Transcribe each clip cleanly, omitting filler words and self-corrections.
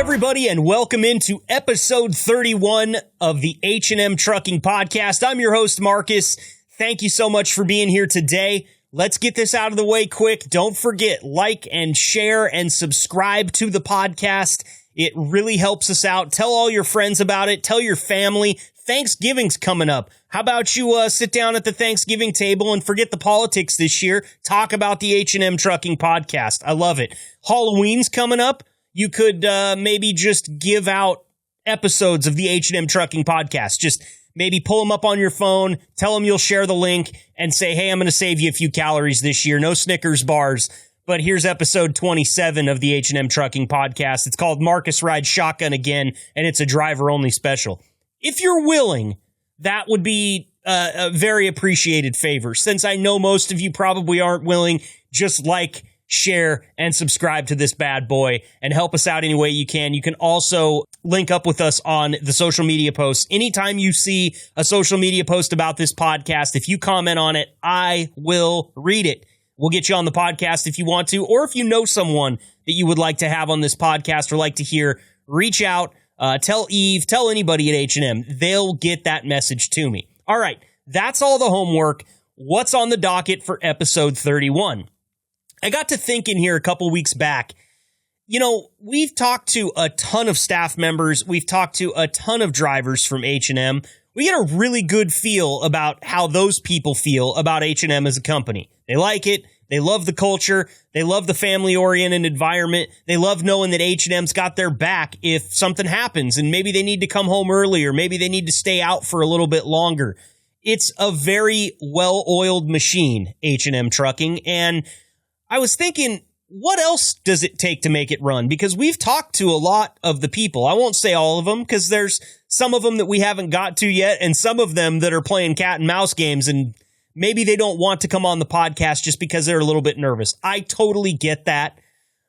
everybody, and welcome into episode 31 of the H&M Trucking Podcast. I'm your host, Marcus. Thank you so much for being here today. Let's get this out of the way quick. Don't forget, like and share and subscribe to the podcast. It really helps us out. Tell all your friends about it. Tell your family. Thanksgiving's coming up. How about you sit down at the Thanksgiving table and forget the politics this year? Talk about the H&M Trucking Podcast. I love it. Halloween's coming up. You could maybe just give out episodes of the H&M Trucking Podcast. Just maybe pull them up on your phone, tell them you'll share the link, and say, hey, I'm going to save you a few calories this year. No Snickers bars. But here's episode 27 of the H&M Trucking Podcast. It's called Marcus Rides Shotgun Again, and it's a driver-only special. If you're willing, that would be a very appreciated favor. Since I know most of you probably aren't willing, just like, share, and subscribe to this bad boy and help us out any way you can. You can also link up with us on the social media posts. Anytime you see a social media post about this podcast, if you comment on it, I will read it. We'll get you on the podcast if you want to, or if you know someone that you would like to have on this podcast or like to hear, reach out, tell Eve, tell anybody at H&M. They'll get that message to me. All right, that's all the homework. What's on the docket for episode 31? I got to thinking here a couple weeks back. You know, we've talked to a ton of staff members. We've talked to a ton of drivers from H&M. We get a really good feel about how those people feel about H&M as a company. They like it. They love the culture. They love the family-oriented environment. They love knowing that H&M's got their back if something happens and maybe they need to come home early or maybe they need to stay out for a little bit longer. It's a very well-oiled machine, H&M Trucking, and I was thinking, what else does it take to make it run? Because we've talked to a lot of the people. I won't say all of them, because there's some of them that we haven't got to yet, and some of them that are playing cat and mouse games, and maybe they don't want to come on the podcast just because they're a little bit nervous. I totally get that.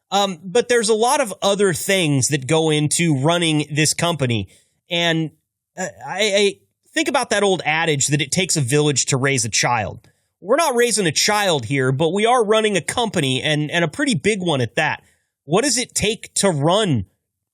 But there's a lot of other things that go into running this company. And I think about that old adage that it takes a village to raise a child. We're not raising a child here, but we are running a company and a pretty big one at that. What does it take to run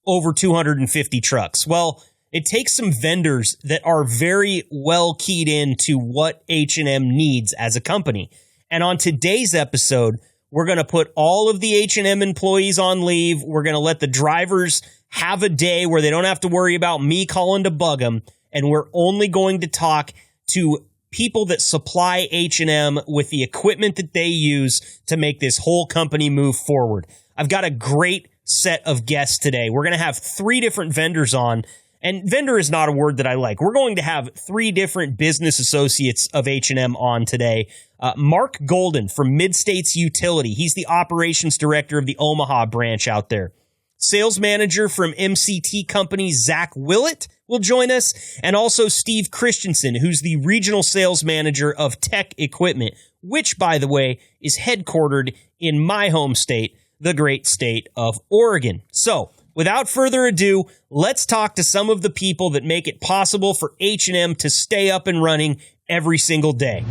over 250 trucks? Well, it takes some vendors that are very well keyed into what H&M needs as a company. And on today's episode, we're going to put all of the H&M employees on leave. We're going to let the drivers have a day where they don't have to worry about me calling to bug them. And we're only going to talk to people that supply H&M with the equipment that they use to make this whole company move forward. I've got a great set of guests today. We're going to have 3 different vendors on, and vendor is not a word that I like. We're going to have 3 different business associates of H&M on today. Mark Golden from Midstate's Utility. He's the operations director of the Omaha branch out there. Sales manager from MCT Company, Zach Willett, will join us, and also Steve Christensen, who's the regional sales manager of Tech Equipment, which, by the way, is headquartered in my home state, the great state of Oregon. So, without further ado, let's talk to some of the people that make it possible for H&M to stay up and running every single day.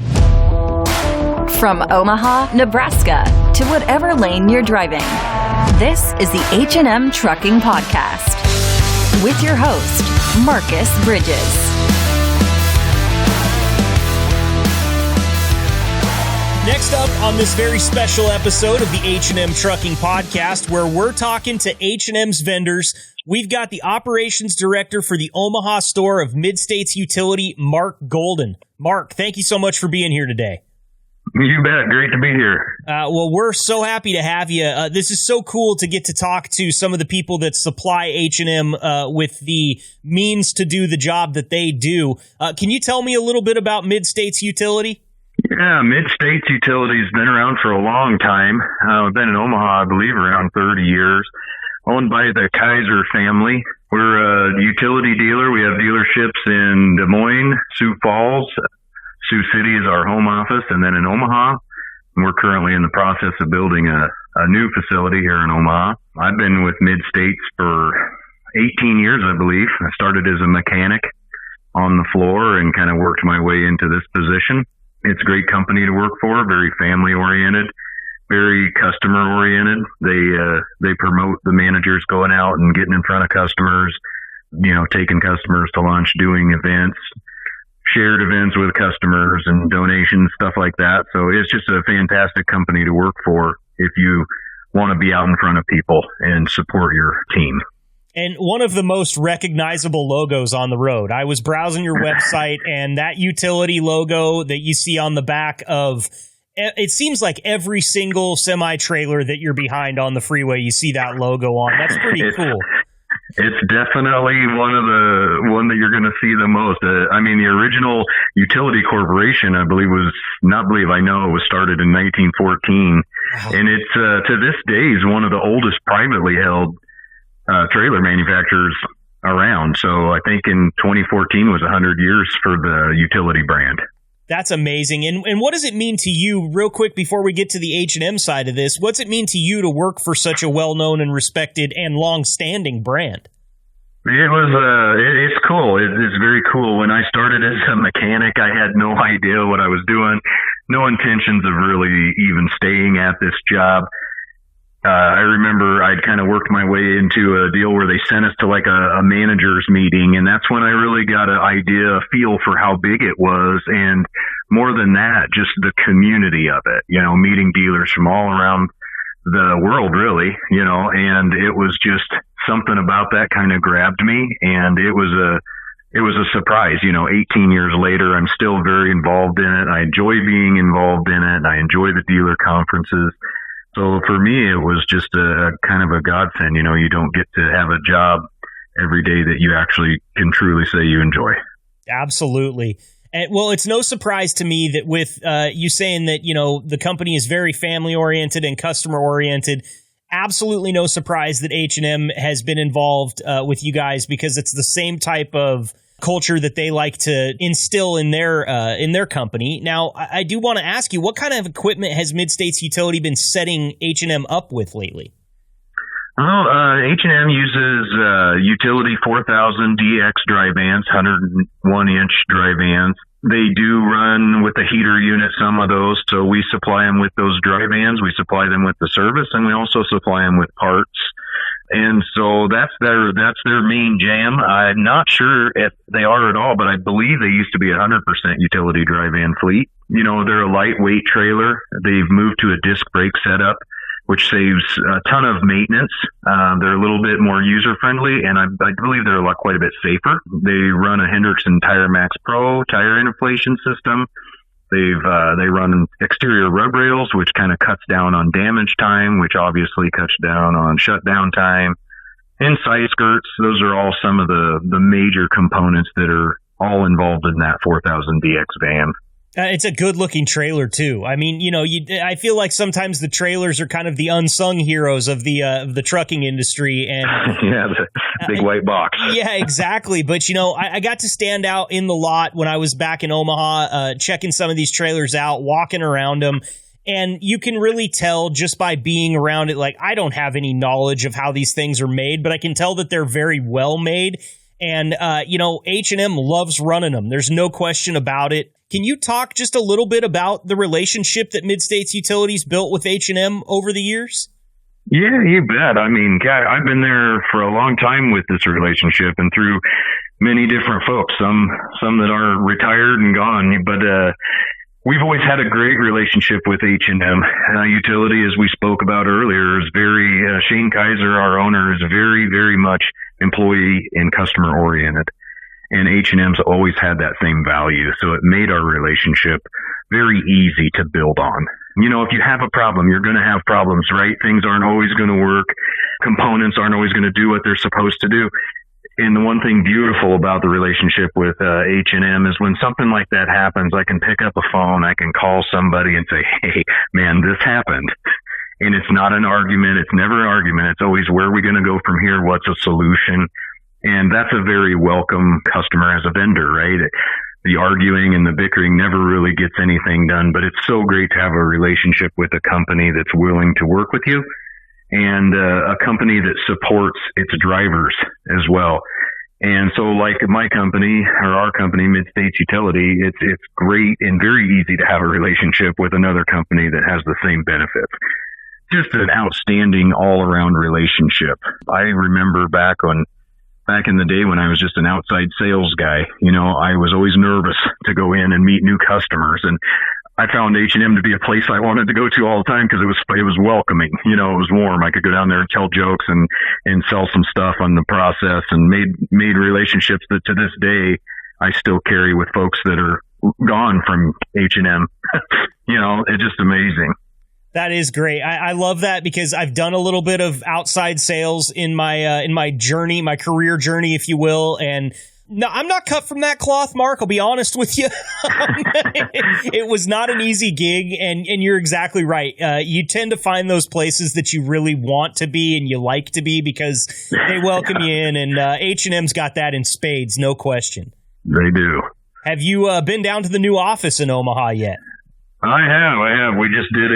From Omaha, Nebraska, to whatever lane you're driving, this is the H&M Trucking Podcast with your host, Marcus Bridges. Next up on this very special episode of the H&M Trucking Podcast, where we're talking to H&M's vendors, we've got the operations director for the Omaha store of Midstate's Utility, Mark Golden. Mark, thank you so much for being here today. You bet. Great to be here. Well, we're so happy to have you. This is so cool to get to talk to some of the people that supply H&M with the means to do the job that they do. Can you tell me a little bit about Midstate's Utility? Yeah, Midstate's Utility has been around for a long time. I've been in Omaha, I believe, around 30 years. Owned by the Kaiser family. We're a utility dealer. We have dealerships in Des Moines, Sioux Falls, Sioux City is our home office, and then in Omaha. We're currently in the process of building a new facility here in Omaha. I've been with Midstates for 18 years, I believe. I started as a mechanic on the floor and kind of worked my way into this position. It's a great company to work for, very family-oriented. very customer oriented. They promote the managers going out and getting in front of customers, taking customers to lunch, doing events, shared events with customers and donations, stuff like that. So it's just a fantastic company to work for if you want to be out in front of people and support your team. And one of the most recognizable logos on the road. I was browsing your website, and that utility logo that you see on the back of, it seems like every single semi-trailer that you're behind on the freeway, you see that logo on. That's pretty cool. It's definitely one that you're going to see the most. The original utility corporation, I know, was started in 1914. Wow. And it's, to this day, is one of the oldest privately held trailer manufacturers around. So I think in 2014 was 100 years for the utility brand. That's amazing. And what does it mean to you, real quick, before we get to the H&M side of this, what's it mean to you to work for such a well-known and respected and long-standing brand? It was, it's cool. It's very cool. When I started as a mechanic, I had no idea what I was doing, no intentions of really even staying at this job. I remember I'd kind of worked my way into a deal where they sent us to like a manager's meeting, and that's when I really got a feel for how big it was, and more than that, just the community of it, meeting dealers from all around the world, really, and it was just something about that kind of grabbed me, and it was a surprise. 18 years later, I'm still very involved in it. I enjoy being involved in it. I enjoy the dealer conferences. So for me, it was just a kind of a godsend. You don't get to have a job every day that you actually can truly say you enjoy. Absolutely. And, well, it's no surprise to me that with you saying that, the company is very family-oriented and customer-oriented, absolutely no surprise that H&M has been involved with you guys, because it's the same type of culture that they like to instill in their company. Now, I do want to ask you, what kind of equipment has Midstate's Utility been setting H&M up with lately? Well, H&M uses Utility 4000 DX dry vans, 101-inch dry vans. They do run with the heater unit, some of those, so we supply them with those dry vans. We supply them with the service, and we also supply them with parts. And so that's their main jam. I'm not sure if they are at all, but I believe they used to be 100% utility dry van fleet. They're a lightweight trailer. They've moved to a disc brake setup, which saves a ton of maintenance. They're a little bit more user-friendly, and I believe they're quite a bit safer. They run a Hendrickson Tire Max Pro tire inflation system. They run exterior rub rails, which kind of cuts down on damage time, which obviously cuts down on shutdown time. And side skirts, those are all some of the major components that are all involved in that 4000 DX van. It's a good-looking trailer, too. I mean, I feel like sometimes the trailers are kind of the unsung heroes of the trucking industry. And yeah, the big white box. Yeah, exactly. But, I got to stand out in the lot when I was back in Omaha, checking some of these trailers out, walking around them. And you can really tell just by being around it, I don't have any knowledge of how these things are made, but I can tell that they're very well made. And, H&M loves running them. There's no question about it. Can you talk just a little bit about the relationship that Midstate's Utilities built with H&M over the years? Yeah, you bet. I mean, God, I've been there for a long time with this relationship and through many different folks, some that are retired and gone, but we've always had a great relationship with H&M. Utility, as we spoke about earlier, is very, Shane Kaiser, our owner, is very, very much employee and customer oriented. And H&M's always had that same value. So it made our relationship very easy to build on. If you have a problem, you're going to have problems, right? Things aren't always going to work. Components aren't always going to do what they're supposed to do. And the one thing beautiful about the relationship with H&M is when something like that happens, I can pick up a phone, I can call somebody and say, hey, man, this happened. And it's not an argument. It's never an argument. It's always, where are we going to go from here? What's a solution? And that's a very welcome customer as a vendor, right? The arguing and the bickering never really gets anything done, but it's so great to have a relationship with a company that's willing to work with you, and a company that supports its drivers as well. And so like my company or our company, Midstate Utility, it's great and very easy to have a relationship with another company that has the same benefits. Just an outstanding all around relationship. I remember back in the day when I was just an outside sales guy, I was always nervous to go in and meet new customers. And I found H&M to be a place I wanted to go to all the time because it was welcoming. It was warm. I could go down there and tell jokes and sell some stuff on the process, and made relationships that to this day I still carry with folks that are gone from H&M. It's just amazing. That is great. I love that because I've done a little bit of outside sales in my journey, my career journey, if you will, and no, I'm not cut from that cloth, Mark. I'll be honest with you. It was not an easy gig, and you're exactly right. You tend to find those places that you really want to be and you like to be because they welcome you in, and H&M's got that in spades, no question. They do. Have you been down to the new office in Omaha yet? I have. We just did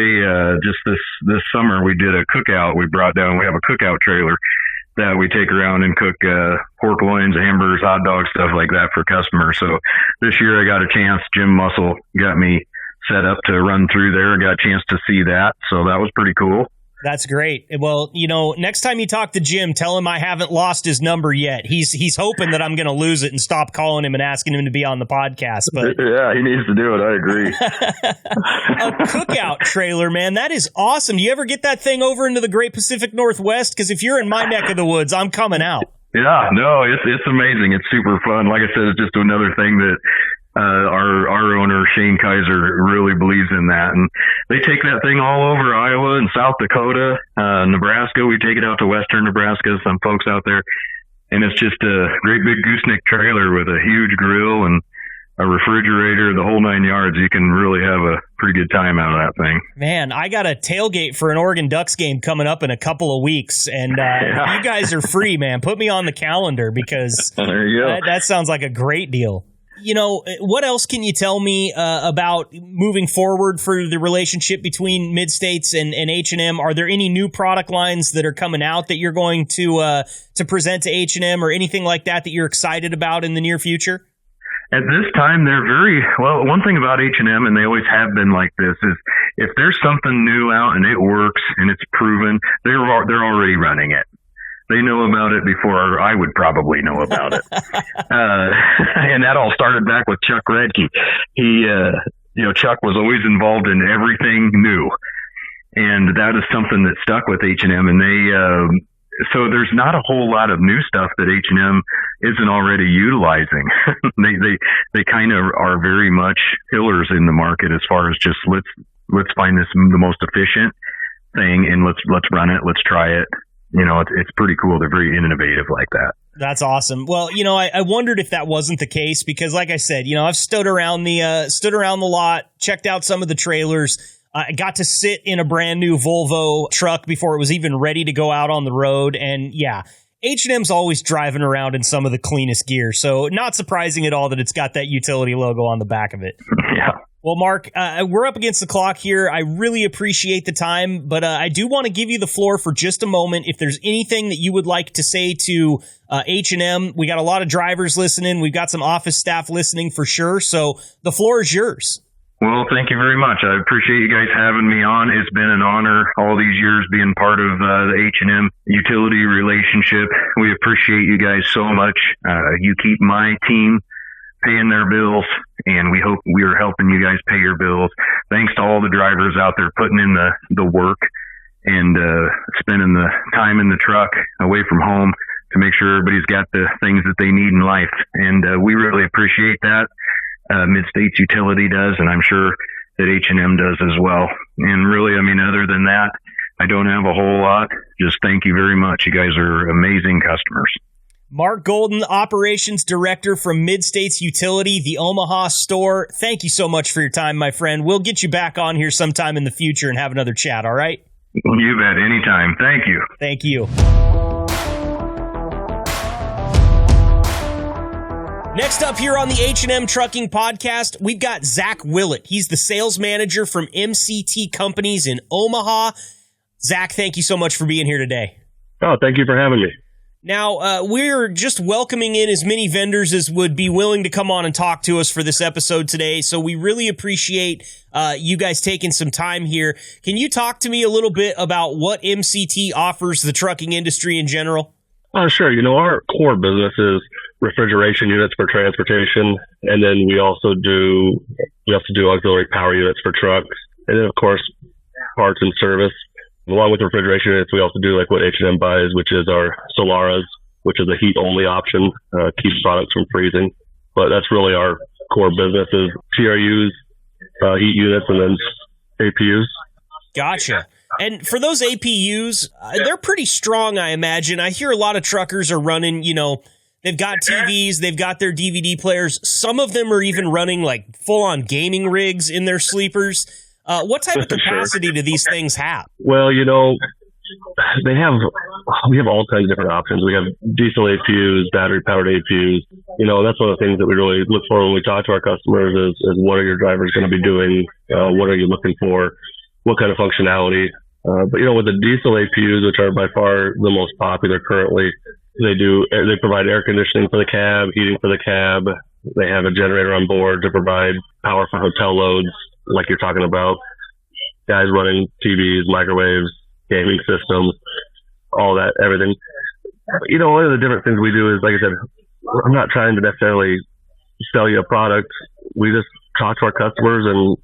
just this summer, we did a cookout. We have a cookout trailer that we take around and cook pork loins, hamburgers, hot dogs, stuff like that for customers. So this year I got a chance. Jim Muscle got me set up to run through there. I got a chance to see that. So that was pretty cool. That's great. Well, next time you talk to Jim, tell him I haven't lost his number yet. He's hoping that I'm going to lose it and stop calling him and asking him to be on the podcast. But yeah, he needs to do it. I agree. A cookout trailer, man. That is awesome. Do you ever get that thing over into the Great Pacific Northwest? Because if you're in my neck of the woods, I'm coming out. Yeah, no, it's amazing. It's super fun. Like I said, it's just another thing that our owner, Shane Kaiser, really believes in that. And they take that thing all over Iowa and South Dakota, Nebraska. We take it out to western Nebraska, some folks out there. And it's just a great big gooseneck trailer with a huge grill and a refrigerator, the whole 9 yards. You can really have a pretty good time out of that thing. Man, I got a tailgate for an Oregon Ducks game coming up in a couple of weeks. And if you guys are free, man, put me on the calendar because there you go. That sounds like a great deal. What else can you tell me about moving forward for the relationship between Midstates and H&M? Are there any new product lines that are coming out that you're going to present to H&M or anything like that you're excited about in the near future? At this time, they're one thing about H&M, and they always have been like this, is if there's something new out and it works and it's proven, they're already running it. They know about it before I would probably know about it. And that all started back with Chuck Redke. He, Chuck was always involved in everything new. And that is something that stuck with H&M. And so there's not a whole lot of new stuff that H&M isn't already utilizing. They kind of are very much pillars in the market as far as just let's find the most efficient thing and let's run it. Let's try it. It's pretty cool. They're very innovative like that. That's awesome. Well, I wondered if that wasn't the case because, like I said, I've stood around the lot, checked out some of the trailers. I got to sit in a brand new Volvo truck before it was even ready to go out on the road. And yeah, H&M's always driving around in some of the cleanest gear. So not surprising at all that it's got that utility logo on the back of it. Yeah. Well, Mark, we're up against the clock here. I really appreciate the time, but I do want to give you the floor for just a moment. If there's anything that you would like to say to H&M, we got a lot of drivers listening. We've got some office staff listening for sure. So the floor is yours. Well, thank you very much. I appreciate you guys having me on. It's been an honor all these years being part of the H&M utility relationship. We appreciate you guys so much. You keep my team paying their bills, and we hope we are helping you guys pay your bills. Thanks to all the drivers out there putting in the work and spending the time in the truck away from home to make sure everybody's got the things that they need in life. And we really appreciate that. Midstate Utility does, and I'm sure that H&M does as well. And really, other than that, I don't have a whole lot. Just thank you very much. You guys are amazing customers. Mark Golden, Operations Director from Midstate's Utility, the Omaha store. Thank you so much for your time, my friend. We'll get you back on here sometime in the future and have another chat, all right? You bet. Anytime. Thank you. Thank you. Next up here on the H&M Trucking Podcast, we've got Zach Willett. He's the sales manager from MCT Companies in Omaha. Zach, thank you so much for being here today. Oh, thank you for having me. Now, we're just welcoming in as many vendors as would be willing to come on and talk to us for this episode today. So we really appreciate you guys taking some time here. Can you talk to me a little bit about what MCT offers the trucking industry in general? Sure. Our core business is refrigeration units for transportation, and then we also do auxiliary power units for trucks, and then of course parts and service. Along with refrigeration units, we also do like what H&M buys, which is our Solaras, which is a heat-only option, keeps products from freezing. But that's really our core business is TRUs, heat units, and then APUs. Gotcha. And for those APUs, they're pretty strong, I imagine. I hear a lot of truckers are running, they've got TVs, they've got their DVD players. Some of them are even running like full-on gaming rigs in their sleepers. What type of capacity do these things have? Well, we have all kinds of different options. We have diesel APUs, battery-powered APUs. That's one of the things that we really look for when we talk to our customers is what are your drivers going to be doing? What are you looking for? What kind of functionality? But with the diesel APUs, which are by far the most popular currently, they provide air conditioning for the cab, heating for the cab. They have a generator on board to provide power for hotel loads, like you're talking about. Guys running TVs, microwaves, gaming systems, all that, everything. One of the different things we do is, like I said, I'm not trying to necessarily sell you a product. We just talk to our customers and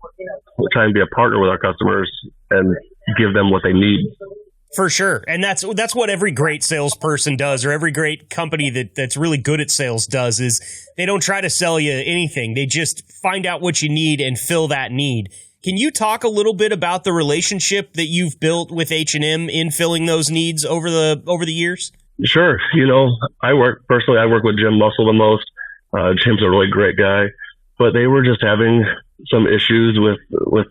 try and be a partner with our customers and give them what they need. For sure. And that's what every great salesperson does, or every great company that's really good at sales does, is they don't try to sell you anything. They just find out what you need and fill that need. Can you talk a little bit about the relationship that you've built with H&M in filling those needs over the years? Sure. I work with Jim Muscle the most. Jim's a really great guy, but they were just having some issues with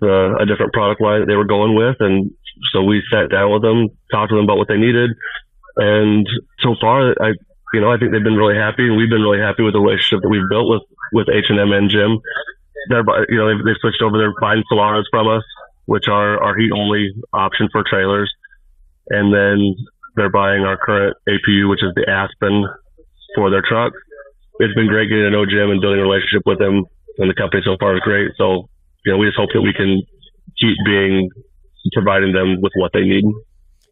a different product line that they were going with, and so we sat down with them, talked to them about what they needed, and so far, I think they've been really happy, and we've been really happy with the relationship that we've built with H&M and Jim. They've switched over. They're buying Solaras from us, which are our heat-only option for trailers, and then they're buying our current APU, which is the Aspen, for their trucks. It's been great getting to know Jim and building a relationship with him, and the company so far is great. So, we just hope that we can keep providing them with what they need.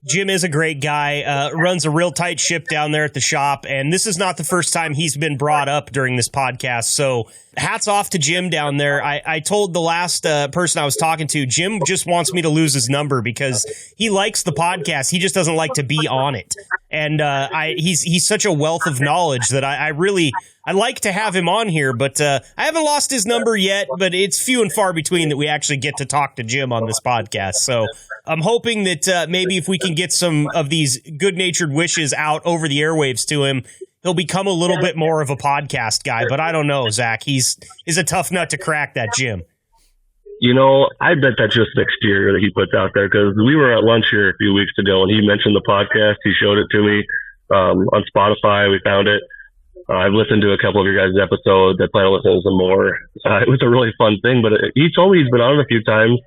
Jim is a great guy, runs a real tight ship down there at the shop, and this is not the first time he's been brought up during this podcast, so hats off to Jim down there. I told the last person I was talking to, Jim just wants me to lose his number because he likes the podcast. He just doesn't like to be on it, and he's such a wealth of knowledge that I like to have him on here, but I haven't lost his number yet, but it's few and far between that we actually get to talk to Jim on this podcast. So I'm hoping that maybe if we can get some of these good-natured wishes out over the airwaves to him, he'll become a little bit more of a podcast guy. But I don't know, Zach. He's a tough nut to crack, that Jim. I bet that's just an exterior that he puts out there, because we were at lunch here a few weeks ago, and he mentioned the podcast. He showed it to me on Spotify. We found it. I've listened to a couple of your guys' episodes. I plan on listening to some more. It was a really fun thing, but he told me he's been on it a few times.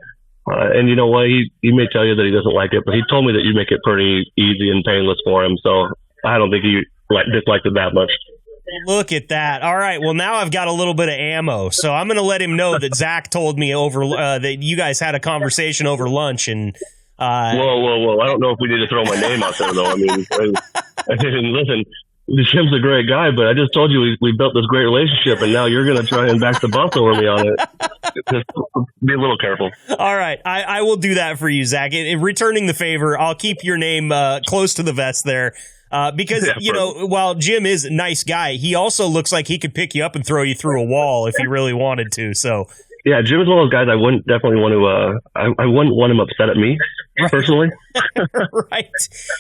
And you know what? He may tell you that he doesn't like it, but he told me that you make it pretty easy and painless for him. So I don't think he disliked it that much. Look at that. All right. Well, now I've got a little bit of ammo. So I'm going to let him know that Zach told me that you guys had a conversation over lunch. And Whoa. I don't know if we need to throw my name out there, though. I mean, listen, Jim's a great guy, but I just told you we built this great relationship, and now you're going to try and back the bus over me on it. Just be a little careful. All right. I will do that for you, Zach. In returning the favor, I'll keep your name close to the vest there. Because, while Jim is a nice guy, he also looks like he could pick you up and throw you through a wall if he really wanted to. So, yeah, Jim is one of those guys I wouldn't definitely want to, I wouldn't want him upset at me, personally. Right.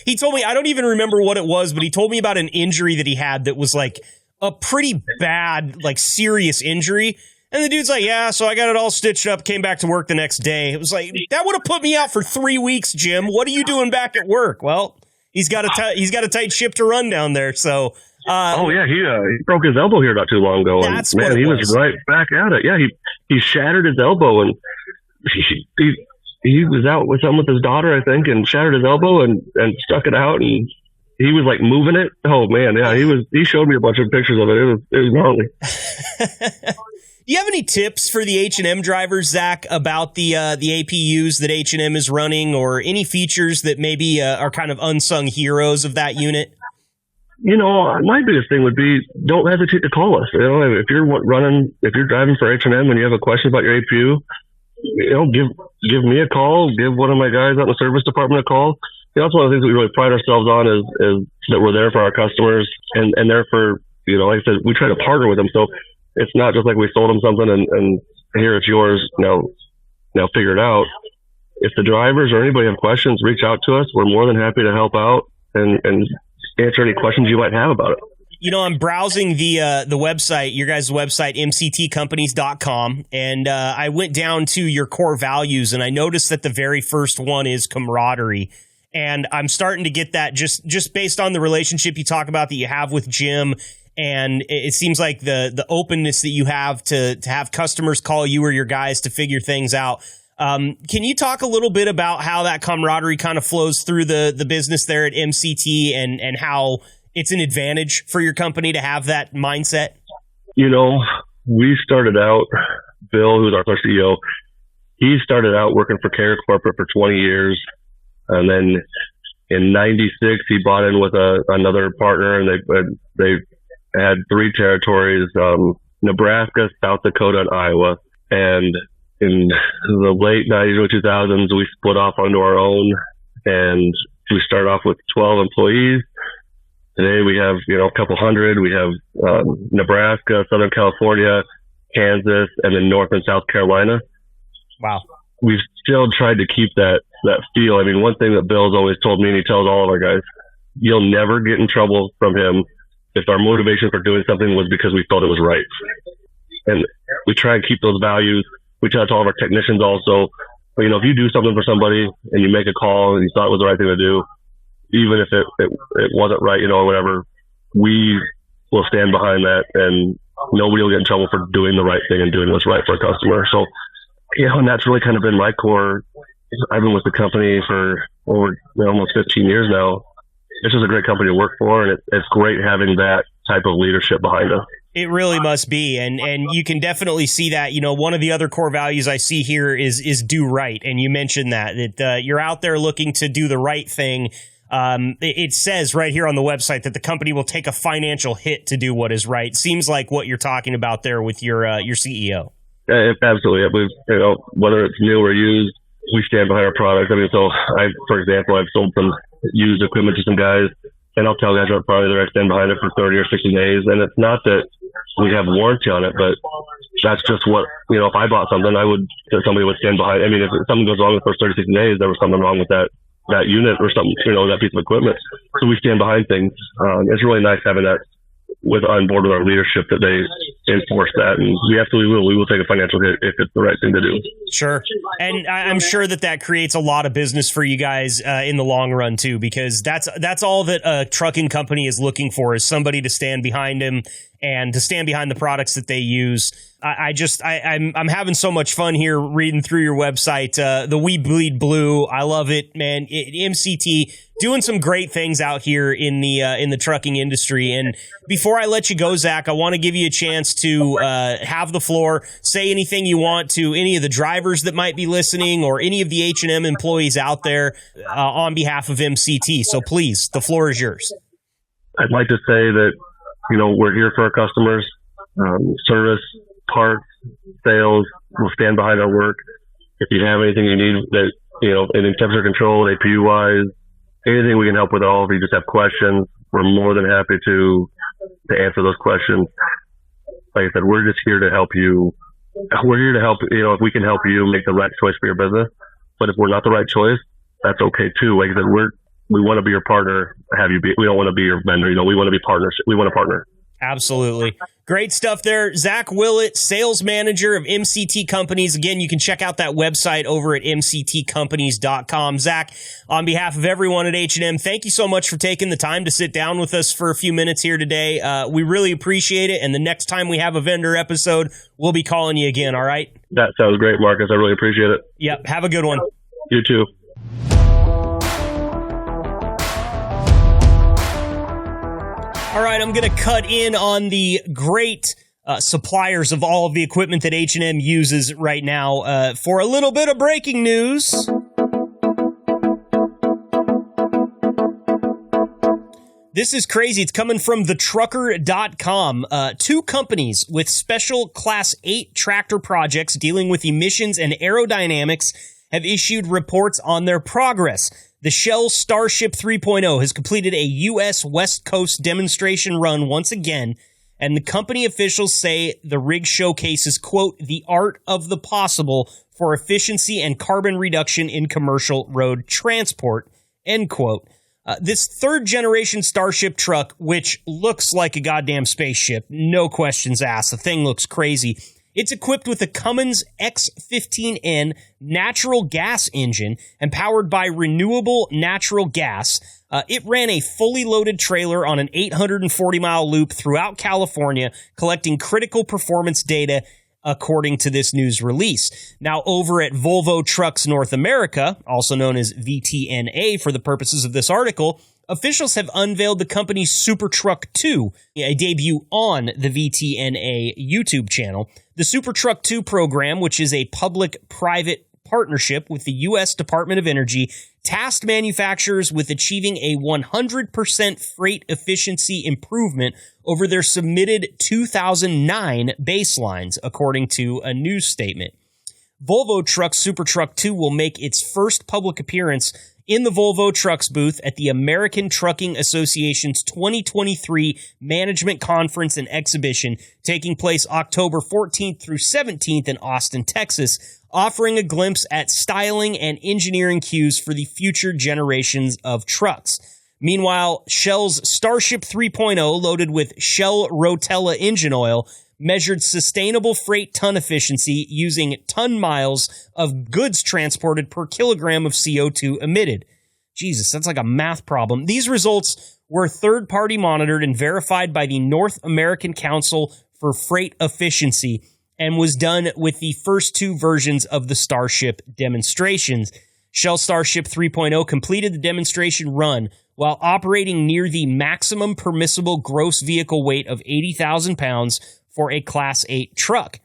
He told me, I don't even remember what it was, but he told me about an injury that he had that was like a pretty bad, like serious injury. And the dude's like, yeah, so I got it all stitched up, came back to work the next day. It was like, that would have put me out for 3 weeks, Jim. What are you doing back at work? Well, he's got a tight ship to run down there. So, he broke his elbow here not too long ago. That's and, man, he was right back at it. Yeah, he shattered his elbow, and he was out with his daughter, I think, and shattered his elbow and stuck it out, and he was like moving it. Oh man, yeah, he showed me a bunch of pictures of it. It was gnarly. Do you have any tips for the H&M drivers, Zach, about the APUs that H&M is running, or any features that maybe are kind of unsung heroes of that unit? My biggest thing would be, don't hesitate to call us. If you're driving for H&M and you have a question about your APU, give me a call, give one of my guys out in the service department a call. That's one of the things that we really pride ourselves on is that we're there for our customers and there for, like I said, we try to partner with them. So it's not just like we sold them something and here it's yours. Now figure it out. If the drivers or anybody have questions, reach out to us. We're more than happy to help out and answer any questions you might have about it. I'm browsing the website, your guys' website, mctcompanies.com, and I went down to your core values, and I noticed that the very first one is camaraderie. And I'm starting to get that just based on the relationship you talk about that you have with Jim. And it seems like the openness that you have to have customers call you or your guys to figure things out. Can you talk a little bit about how that camaraderie kind of flows through the business there at MCT and how it's an advantage for your company to have that mindset? We started out, Bill, who's our CEO, he started out working for Carrier Corporate for 20 years. And then in 96, he bought in with another partner, and they had 3 territories, Nebraska, South Dakota, and Iowa. And in the late 90s, early 2000s, we split off onto our own, and we started off with 12 employees. Today we have, a couple hundred. We have Nebraska, Southern California, Kansas, and then North and South Carolina. Wow. We've still tried to keep that feel. I mean, one thing that Bill's always told me, and he tells all of our guys, you'll never get in trouble from him if our motivation for doing something was because we felt it was right. And we try and keep those values. We tell it to all of our technicians also. But, if you do something for somebody and you make a call and you thought it was the right thing to do, even if it wasn't right, or whatever, we will stand behind that, and nobody will get in trouble for doing the right thing and doing what's right for a customer. So, and that's really kind of been my core. I've been with the company for over almost 15 years now. This is a great company to work for, and it's great having that type of leadership behind us. It really must be, and you can definitely see that. One of the other core values I see here is do right, and you mentioned that you're out there looking to do the right thing. It says right here on the website that the company will take a financial hit to do what is right. Seems like what you're talking about there with your CEO. Absolutely. Whether it's new or used, we stand behind our product. I mean, for example, I've sold some used equipment to some guys, and I'll tell guys up front that I stand behind it for 30 or 60 days. And it's not that we have warranty on it, but that's just what, if I bought something, somebody would stand behind. I mean, if something goes wrong with the first 30, 60 days, there was something wrong with that unit or something, that piece of equipment. So we stand behind things. It's really nice having that on board with our leadership, that they enforce that, and we absolutely will. We will take a financial hit if it's the right thing to do. Sure. And I'm sure that creates a lot of business for you guys in the long run too, because that's all that a trucking company is looking for, is somebody to stand behind him and to stand behind the products that they use. I'm having so much fun here reading through your website. The We Bleed Blue, I love it, man. MCT doing some great things out here in the trucking industry. And before I let you go, Zach, I want to give you a chance to have the floor. Say anything you want to any of the drivers that might be listening, or any of the H&M employees out there on behalf of MCT. So please, the floor is yours. I'd like to say that we're here for our customers. Service, parts, sales, we'll stand behind our work. If you have anything you need that, in temperature control, APU wise, anything we can help with, all of you just have questions, we're more than happy to answer those questions. Like I said, we're just here to help you. We're here to help, if we can help you make the right choice for your business. But if we're not the right choice, that's okay too. Like I said, we want to be your partner. We don't want to be your vendor. We want to be partners. We want to partner. Absolutely. Great stuff there. Zach Willett, sales manager of MCT Companies. Again, you can check out that website over at mctcompanies.com. Zach, on behalf of everyone at H&M, thank you so much for taking the time to sit down with us for a few minutes here today. We really appreciate it. And the next time we have a vendor episode, we'll be calling you again. All right? That sounds great, Marcus. I really appreciate it. Yep. Have a good one. You too. All right, I'm going to cut in on the great suppliers of all of the equipment that H&M uses right now for a little bit of breaking news. This is crazy. It's coming from thetrucker.com. Two companies with special Class 8 tractor projects dealing with emissions and aerodynamics have issued reports on their progress. The Shell Starship 3.0 has completed a U.S. West Coast demonstration run once again, and the company officials say the rig showcases, quote, the art of the possible for efficiency and carbon reduction in commercial road transport, end quote. This third-generation Starship truck, which looks like a goddamn spaceship, no questions asked. The thing looks crazy. It's equipped with a Cummins X15N natural gas engine and powered by renewable natural gas. It ran a fully loaded trailer on an 840-mile loop throughout California, collecting critical performance data, according to this news release. Now, over at Volvo Trucks North America, also known as VTNA for the purposes of this article, officials have unveiled the company's Super Truck 2, a debut on the VTNA YouTube channel. The Super Truck 2 program, which is a public-private partnership with the U.S. Department of Energy, tasked manufacturers with achieving a 100% freight efficiency improvement over their submitted 2009 baselines, according to a news statement. Volvo Trucks Super Truck 2 will make its first public appearance in the Volvo Trucks booth at the American Trucking Association's 2023 Management Conference and Exhibition, taking place October 14th through 17th in Austin, Texas, offering a glimpse at styling and engineering cues for the future generations of trucks. Meanwhile, Shell's Starship 3.0, loaded with Shell Rotella engine oil, measured sustainable freight ton efficiency using ton miles of goods transported per kilogram of CO2 emitted. Jesus, that's like a math problem. These results were third-party monitored and verified by the North American Council for Freight Efficiency and was done with the first two versions of the Starship demonstrations. Shell Starship 3.0 completed the demonstration run while operating near the maximum permissible gross vehicle weight of 80,000 pounds for a Class 8 truck.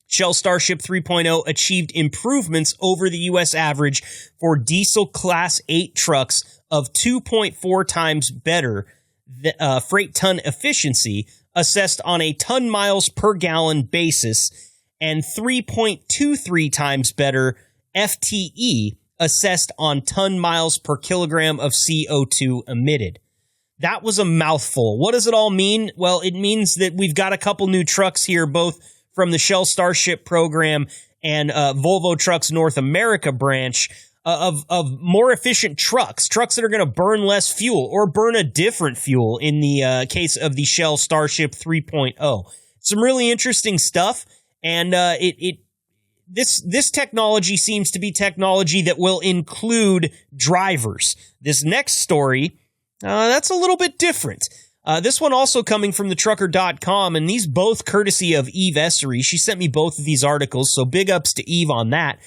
Shell Starship 3.0 achieved improvements over the U.S. average for diesel Class 8 trucks of 2.4 times better freight ton efficiency assessed on a ton miles per gallon basis and 3.23 times better FTE assessed on ton miles per kilogram of CO2 emitted. That was a mouthful. What does it all mean? Well, it means that we've got a couple new trucks here, both from the Shell Starship program and Volvo Trucks North America branch of more efficient trucks that are going to burn less fuel or burn a different fuel in the case of the Shell Starship 3.0. Some really interesting stuff, and this technology seems to be technology that will include drivers. This next story, that's a little bit different. This one also coming from thetrucker.com, and these both courtesy of Eve Essery. She sent me both of these articles, so big ups to Eve on that.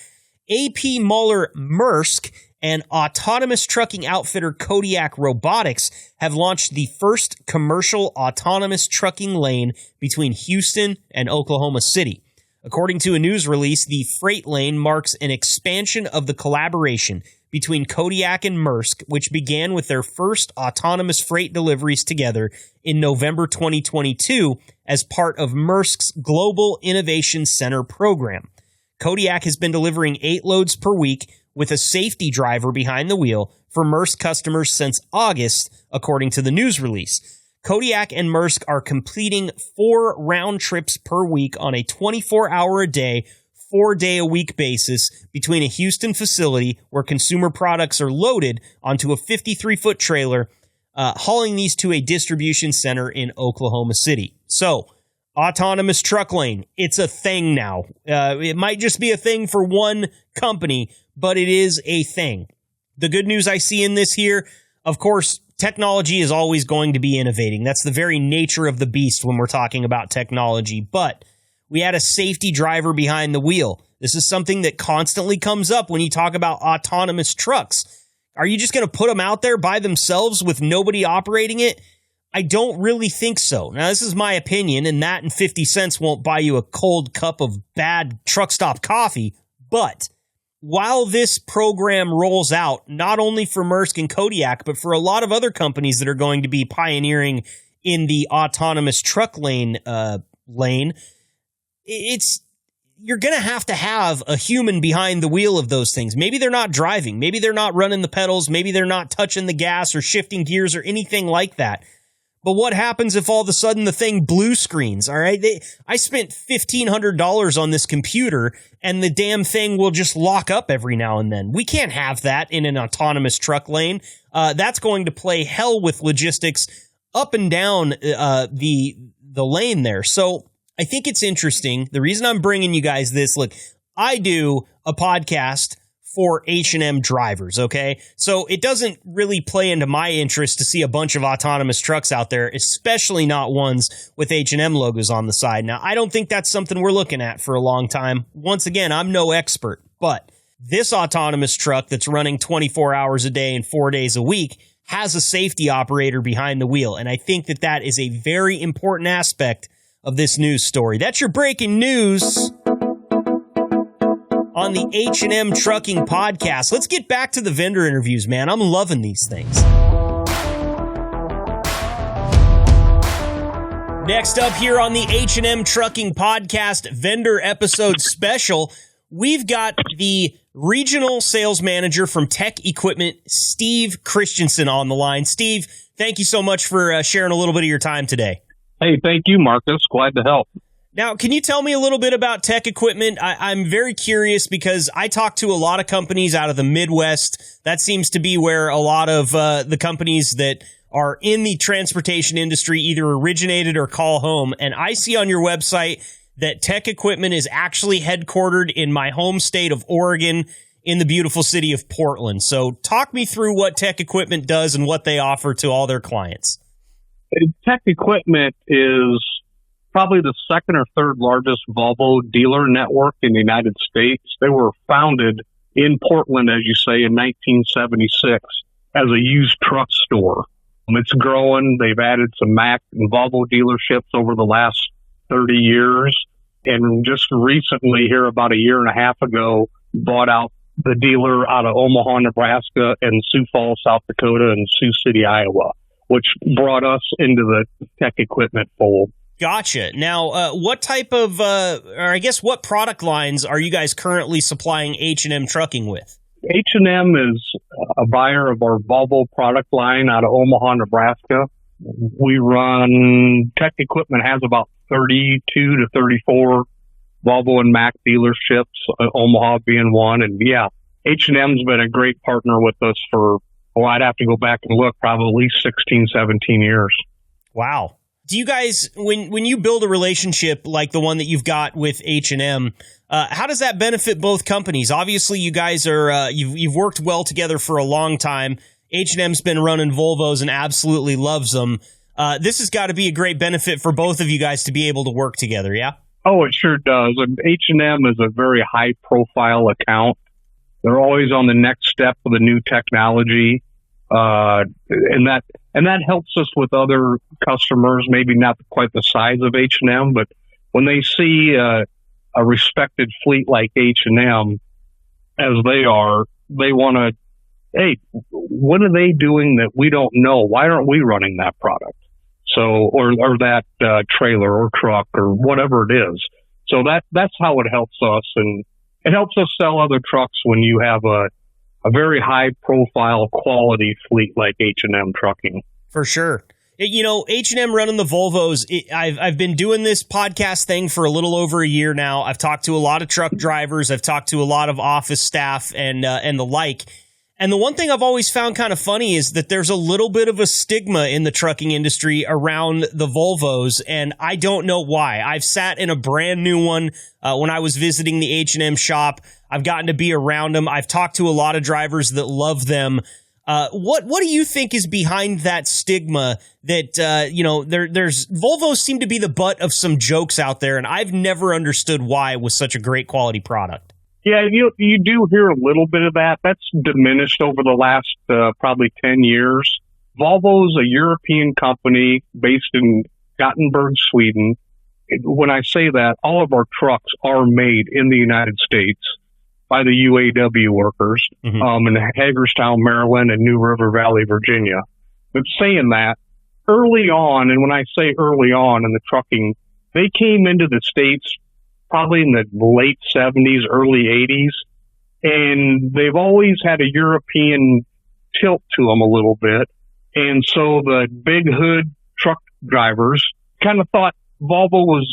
AP Moller Maersk and autonomous trucking outfitter Kodiak Robotics have launched the first commercial autonomous trucking lane between Houston and Oklahoma City. According to a news release, the freight lane marks an expansion of the collaboration between Kodiak and Maersk, which began with their first autonomous freight deliveries together in November 2022 as part of Maersk's Global Innovation Center program. Kodiak has been delivering 8 loads per week with a safety driver behind the wheel for Maersk customers since August, according to the news release. Kodiak and Maersk are completing 4 round trips per week on a 24-hour-a-day, 4-day-a-week basis between a Houston facility where consumer products are loaded onto a 53-foot trailer, hauling these to a distribution center in Oklahoma City. So, autonomous truck lane, it's a thing now. It might just be a thing for one company, but it is a thing. The good news I see in this here, of course, technology is always going to be innovating. That's the very nature of the beast when we're talking about technology. But we had a safety driver behind the wheel. This is something that constantly comes up when you talk about autonomous trucks. Are you just going to put them out there by themselves with nobody operating it? I don't really think so. Now, this is my opinion, and that and 50 cents won't buy you a cold cup of bad truck stop coffee. But while this program rolls out, not only for Maersk and Kodiak, but for a lot of other companies that are going to be pioneering in the autonomous truck lane, you're going to have a human behind the wheel of those things. Maybe they're not driving. Maybe they're not running the pedals. Maybe they're not touching the gas or shifting gears or anything like that. But what happens if all of a sudden the thing blue screens, all right? I spent $1,500 on this computer, and the damn thing will just lock up every now and then. We can't have that in an autonomous truck lane. That's going to play hell with logistics up and down the lane there. So I think it's interesting. The reason I'm bringing you guys this, look, I do a podcast for H&M drivers, okay? So it doesn't really play into my interest to see a bunch of autonomous trucks out there, especially not ones with H&M logos on the side. Now, I don't think that's something we're looking at for a long time. Once again, I'm no expert, but this autonomous truck that's running 24 hours a day and 4 days a week has a safety operator behind the wheel, and I think that is a very important aspect of this news story. That's your breaking news on the H&M Trucking Podcast. Let's get back to the vendor interviews, man. I'm loving these things. Next up here on the H&M Trucking Podcast vendor episode special, we've got the regional sales manager from Tech Equipment, Steve Christensen, on the line. Steve, thank you so much for sharing a little bit of your time today. Hey, thank you, Marcus. Glad to help. Now, can you tell me a little bit about Tech Equipment? I'm very curious because I talk to a lot of companies out of the Midwest. That seems to be where a lot of the companies that are in the transportation industry either originated or call home. And I see on your website that Tech Equipment is actually headquartered in my home state of Oregon in the beautiful city of Portland. So talk me through what Tech Equipment does and what they offer to all their clients. Tech Equipment is probably the second or third largest Volvo dealer network in the United States. They were founded in Portland, as you say, in 1976 as a used truck store. It's growing. They've added some Mack and Volvo dealerships over the last 30 years. And just recently, here about a year and a half ago, bought out the dealer out of Omaha, Nebraska, and Sioux Falls, South Dakota, and Sioux City, Iowa, which brought us into the Tech Equipment fold. Gotcha. Now, what type of, what product lines are you guys currently supplying H&M Trucking with? H&M is a buyer of our Volvo product line out of Omaha, Nebraska. We run, Tech Equipment has about 32 to 34 Volvo and Mack dealerships, Omaha being one. And yeah, H&M's been a great partner with us for, I'd have to go back and look, probably at least 16, 17 years. Wow. Do you guys, when you build a relationship like the one that you've got with H&M, how does that benefit both companies? Obviously, you guys are you've worked well together for a long time. H&M's been running Volvos and absolutely loves them. This has got to be a great benefit for both of you guys to be able to work together, yeah? Oh, it sure does. And H&M is a very high-profile account. They're always on the next step of the new technology. And that helps us with other customers, maybe not quite the size of H&M, but when they see a respected fleet like H&M, as they are, they want to, hey, what are they doing that we don't know? Why aren't we running that product? So, or that trailer or truck or whatever it is. So that's how it helps us, and it helps us sell other trucks when you have a very high-profile quality fleet like H&M Trucking. For sure. You know, H&M running the Volvos, I've been doing this podcast thing for a little over a year now. I've talked to a lot of truck drivers. I've talked to a lot of office staff and the like. And the one thing I've always found kind of funny is that there's a little bit of a stigma in the trucking industry around the Volvos, and I don't know why. I've sat in a brand new one when I was visiting the H&M shop. I've gotten to be around them. I've talked to a lot of drivers that love them. What do you think is behind that stigma that, there's Volvos seem to be the butt of some jokes out there, and I've never understood why it was such a great quality product. Yeah, you do hear a little bit of that. That's diminished over the last probably 10 years. Volvo's a European company based in Gothenburg, Sweden. When I say that, all of our trucks are made in the United States by the UAW workers in Hagerstown, Maryland, and New River Valley, Virginia. But saying that, early on, and when I say early on in the trucking, they came into the States probably in the late 70s, early 80s, and they've always had a European tilt to them a little bit. And so the big hood truck drivers kind of thought Volvo was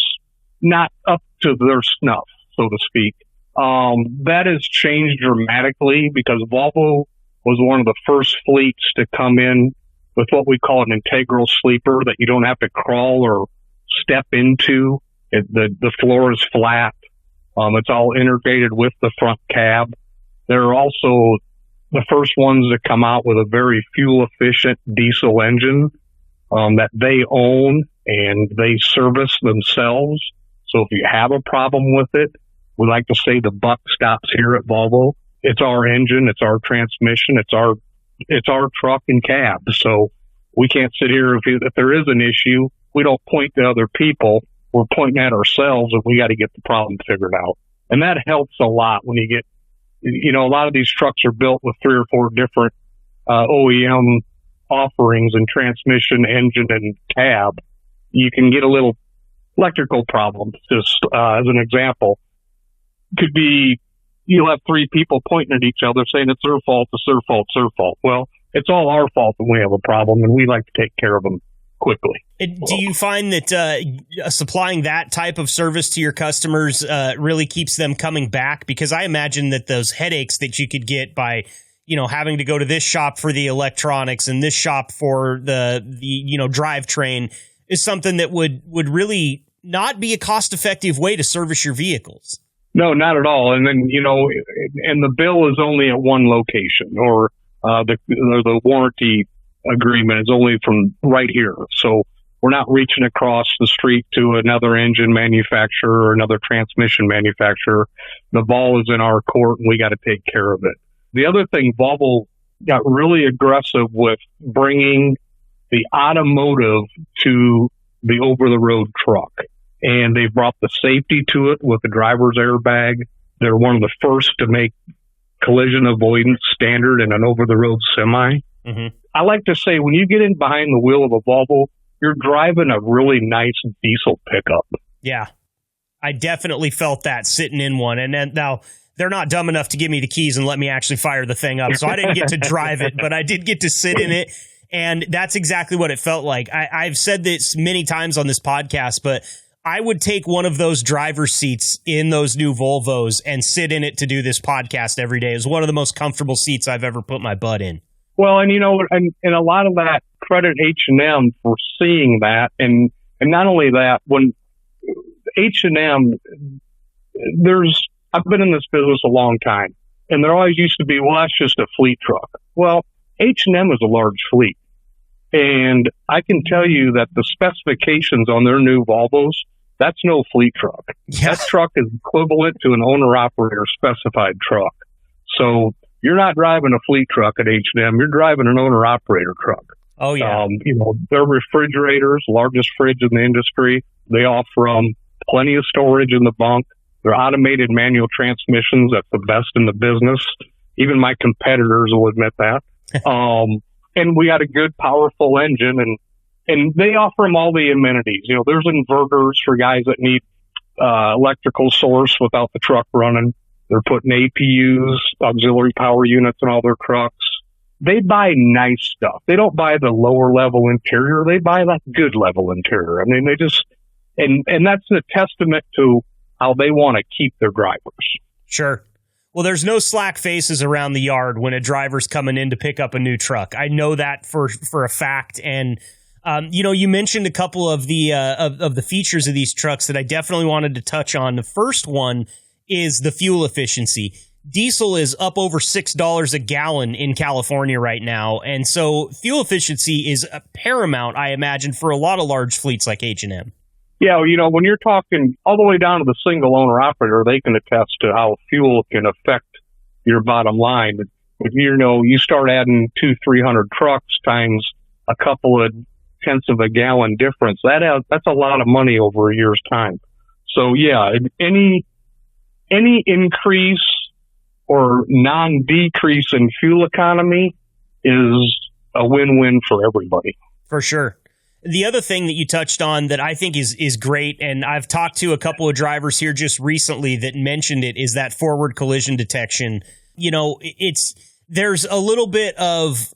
not up to their snuff, so to speak. That has changed dramatically because Volvo was one of the first fleets to come in with what we call an integral sleeper that you don't have to crawl or step into. The floor is flat. It's all integrated with the front cab. They're also the first ones to come out with a very fuel efficient diesel engine that they own and they service themselves. So if you have a problem with it, we like to say the buck stops here at Volvo. It's our engine, it's our transmission, it's our truck and cab. So we can't sit here if there is an issue, we don't point to other people. We're pointing at ourselves, and we got to get the problem figured out. And that helps a lot when you get, a lot of these trucks are built with 3 or 4 different OEM offerings in transmission, engine, and cab. You can get a little electrical problems. Just as an example, could be you'll have 3 people pointing at each other saying it's their fault, it's their fault, it's their fault. Well, it's all our fault when we have a problem, and we like to take care of them quickly. Do you find that supplying that type of service to your customers really keeps them coming back? Because I imagine that those headaches that you could get by, having to go to this shop for the electronics and this shop for the drivetrain is something that would really not be a cost-effective way to service your vehicles. No, not at all. And then, and the bill is only at one location, or the warranty agreement is only from right here. So we're not reaching across the street to another engine manufacturer or another transmission manufacturer. The ball is in our court, and we got to take care of it. The other thing, Volvo got really aggressive with bringing the automotive to the over-the-road truck. And they brought the safety to it with the driver's airbag. They're one of the first to make collision avoidance standard in an over-the-road semi. Mm-hmm. I like to say when you get in behind the wheel of a Volvo, you're driving a really nice diesel pickup. Yeah, I definitely felt that sitting in one. And then now they're not dumb enough to give me the keys and let me actually fire the thing up. So I didn't get to drive it, but I did get to sit in it. And that's exactly what it felt like. I've said this many times on this podcast, but I would take one of those driver's seats in those new Volvos and sit in it to do this podcast every day. It was one of the most comfortable seats I've ever put my butt in. Well, and and a lot of that credit H&M for seeing that, and not only that, when H&M, I've been in this business a long time, and there always used to be, well, that's just a fleet truck. Well, H&M is a large fleet, and I can tell you that the specifications on their new Volvos, that's no fleet truck. Yeah. That truck is equivalent to an owner-operator specified truck. So you're not driving a fleet truck at H&M. You're driving an owner-operator truck. Oh, yeah. Their refrigerators, largest fridge in the industry. They offer plenty of storage in the bunk. They're automated manual transmissions. That's the best in the business. Even my competitors will admit that. And we got a good, powerful engine, and they offer them all the amenities. There's inverters for guys that need electrical source without the truck running. They're putting APUs, auxiliary power units in all their trucks. They buy nice stuff. They don't buy the lower level interior. They buy that good level interior. I mean, they just, and that's a testament to how they want to keep their drivers. Sure. Well, there's no slack faces around the yard when a driver's coming in to pick up a new truck. I know that for a fact. And, you mentioned a couple of the features of these trucks that I definitely wanted to touch on. The first one is the fuel efficiency. Diesel is up over $6 a gallon in California right now. And so fuel efficiency is paramount, I imagine, for a lot of large fleets like H&M. Yeah, when you're talking all the way down to the single owner operator, they can attest to how fuel can affect your bottom line. If you start adding 200-300 trucks times a couple of tenths of a gallon difference, that's a lot of money over a year's time. So yeah, any increase or non-decrease in fuel economy is a win-win for everybody. For sure. The other thing that you touched on that I think is great, and I've talked to a couple of drivers here just recently that mentioned it, is that forward collision detection. You know, there's a little bit of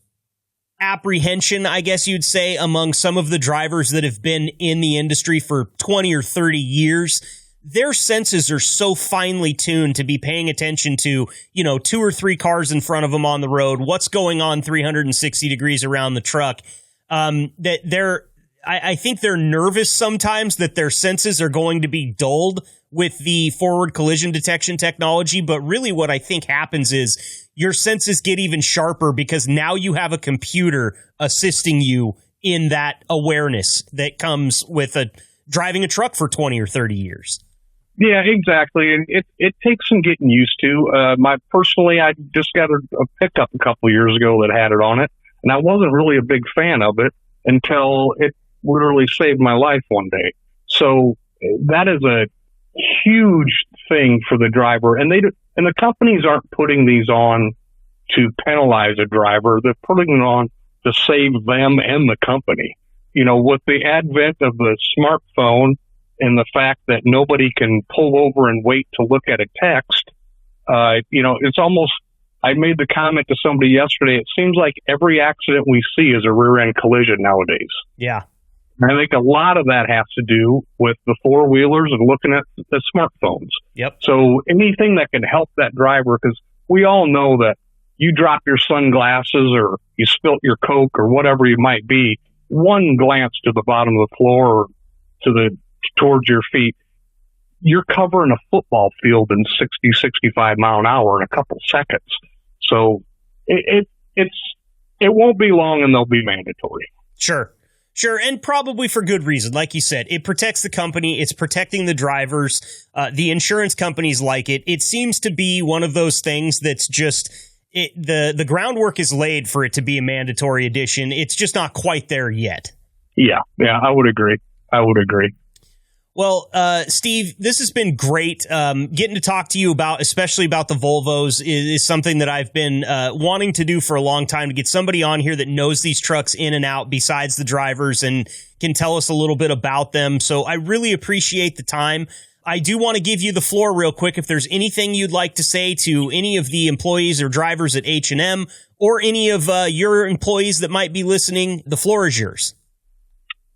apprehension, I guess you'd say, among some of the drivers that have been in the industry for 20 or 30 years. Their senses are so finely tuned to be paying attention to, you know, 2 or 3 cars in front of them on the road, what's going on 360 degrees around the truck, that I think they're nervous sometimes that their senses are going to be dulled with the forward collision detection technology. But really what I think happens is your senses get even sharper because now you have a computer assisting you in that awareness that comes with driving a truck for 20 or 30 years. Yeah, exactly. And it takes some getting used to. I just got a pickup a couple of years ago that had it on it, and I wasn't really a big fan of it until it literally saved my life one day. So that is a huge thing for the driver, and the companies aren't putting these on to penalize a driver. They're putting it on to save them and the company. You know, with the advent of the smartphone and the fact that nobody can pull over and wait to look at a text, you know, it's almost, I made the comment to somebody yesterday, it seems like every accident we see is a rear-end collision nowadays. Yeah. And I think a lot of that has to do with the four-wheelers and looking at the smartphones. Yep. So anything that can help that driver, because we all know that you drop your sunglasses or you spilt your Coke or whatever you might be, one glance to the bottom of the floor or towards your feet, you're covering a football field in 60, 65 mile an hour in a couple seconds. So it won't be long and they'll be mandatory. Sure, and probably for good reason. Like you said, it protects the company. It's protecting the drivers. The insurance companies like it. It seems to be one of those things that's just the groundwork is laid for it to be a mandatory addition. It's just not quite there yet. Yeah, I would agree. Well, Steve, this has been great. Getting to talk to you especially about the Volvos is something that I've been wanting to do for a long time, to get somebody on here that knows these trucks in and out besides the drivers and can tell us a little bit about them. So I really appreciate the time. I do want to give you the floor real quick. If there's anything you'd like to say to any of the employees or drivers at H&M or any of your employees that might be listening, the floor is yours.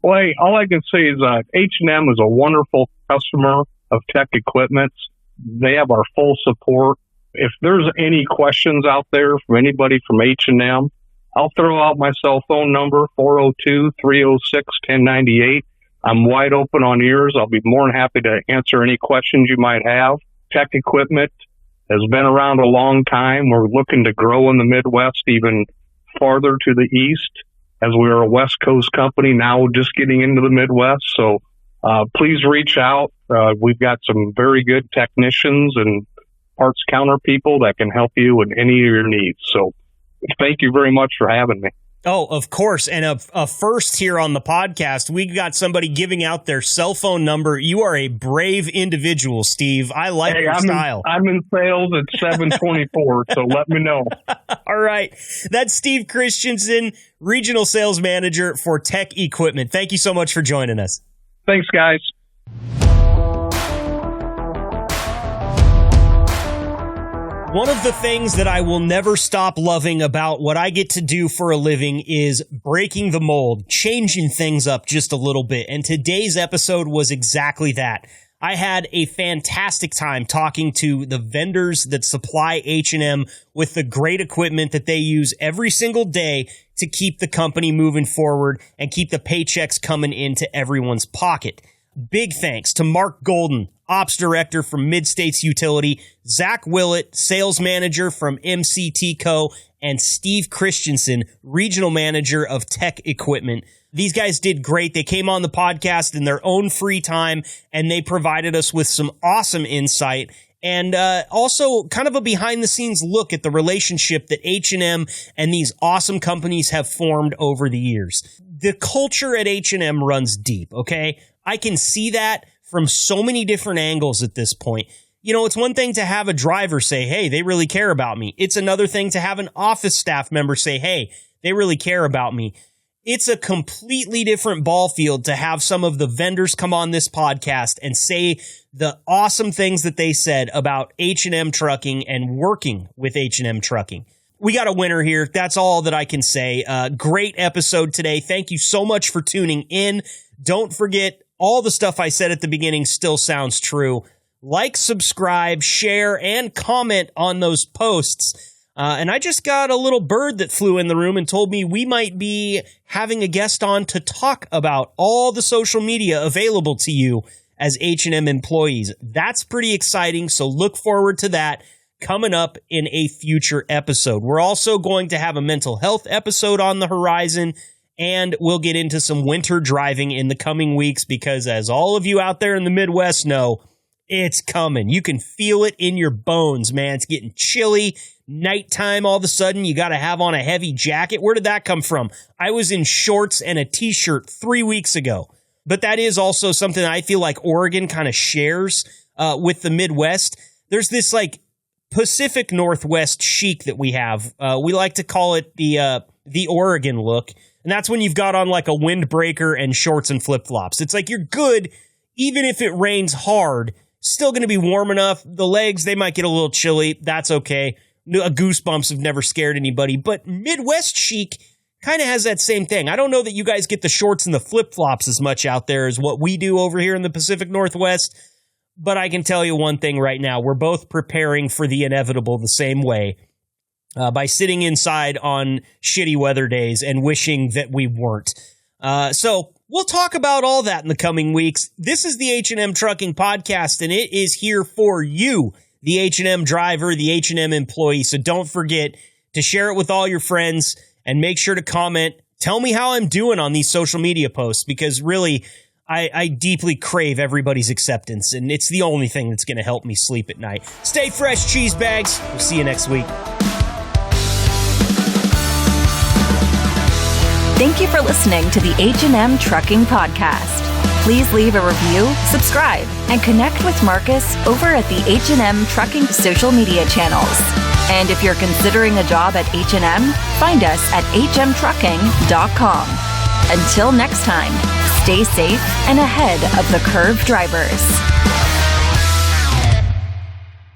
Well, hey, all I can say is H&M is a wonderful customer of Tech Equipment. They have our full support. If there's any questions out there from anybody from H&M, I'll throw out my cell phone number, 402-306-1098. I'm wide open on ears. I'll be more than happy to answer any questions you might have. Tech Equipment has been around a long time. We're looking to grow in the Midwest even farther to the east, as we are a West Coast company now just getting into the Midwest. So please reach out. We've got some very good technicians and parts counter people that can help you with any of your needs. So thank you very much for having me. Oh, of course. And a first here on the podcast, we got somebody giving out their cell phone number. You are a brave individual, Steve. I like your style. I'm in sales at 724, so let me know. All right. That's Steve Christensen, Regional Sales Manager for Tech Equipment. Thank you so much for joining us. Thanks, guys. One of the things that I will never stop loving about what I get to do for a living is breaking the mold, changing things up just a little bit. And today's episode was exactly that. I had a fantastic time talking to the vendors that supply H&M with the great equipment that they use every single day to keep the company moving forward and keep the paychecks coming into everyone's pocket. Big thanks to Mark Golden, Ops Director from Midstate's Utility, Zach Willett, Sales Manager from MCT Co., and Steve Christensen, Regional Manager of Tech Equipment. These guys did great. They came on the podcast in their own free time, and they provided us with some awesome insight and also kind of a behind-the-scenes look at the relationship that H&M and these awesome companies have formed over the years. The culture at H&M runs deep, okay? I can see that from so many different angles at this point. You know, it's one thing to have a driver say, hey, they really care about me. It's another thing to have an office staff member say, hey, they really care about me. It's a completely different ball field to have some of the vendors come on this podcast and say the awesome things that they said about H&M Trucking and working with H&M Trucking. We got a winner here. That's all that I can say. Great episode today. Thank you so much for tuning in. Don't forget, all the stuff I said at the beginning still sounds true. Like, subscribe, share, and comment on those posts. And I just got a little bird that flew in the room and told me we might be having a guest on to talk about all the social media available to you as H&M employees. That's pretty exciting, so look forward to that coming up in a future episode. We're also going to have a mental health episode on the horizon, and we'll get into some winter driving in the coming weeks because, as all of you out there in the Midwest know, it's coming. You can feel it in your bones, man. It's getting chilly. Nighttime, all of a sudden, you got to have on a heavy jacket. Where did that come from? I was in shorts and a t-shirt 3 weeks ago. But that is also something that I feel like Oregon kind of shares with the Midwest. There's this like Pacific Northwest chic that we have. We like to call it the Oregon look. And that's when you've got on like a windbreaker and shorts and flip-flops. It's like you're good even if it rains hard. Still going to be warm enough. The legs, they might get a little chilly. That's okay. Goosebumps have never scared anybody. But Midwest chic kind of has that same thing. I don't know that you guys get the shorts and the flip-flops as much out there as what we do over here in the Pacific Northwest. But I can tell you one thing right now. We're both preparing for the inevitable the same way by sitting inside on shitty weather days and wishing that we weren't. So we'll talk about all that in the coming weeks. This is the H&M Trucking Podcast, and it is here for you, the H&M driver, the H&M employee. So don't forget to share it with all your friends and make sure to comment. Tell me how I'm doing on these social media posts, because really, I deeply crave everybody's acceptance, and it's the only thing that's going to help me sleep at night. Stay fresh, cheese bags. We'll see you next week. Thank you for listening to the H&M Trucking Podcast. Please leave a review, subscribe, and connect with Marcus over at the H&M Trucking social media channels. And if you're considering a job at H&M, find us at hmtrucking.com. Until next time, stay safe and ahead of the curve drivers.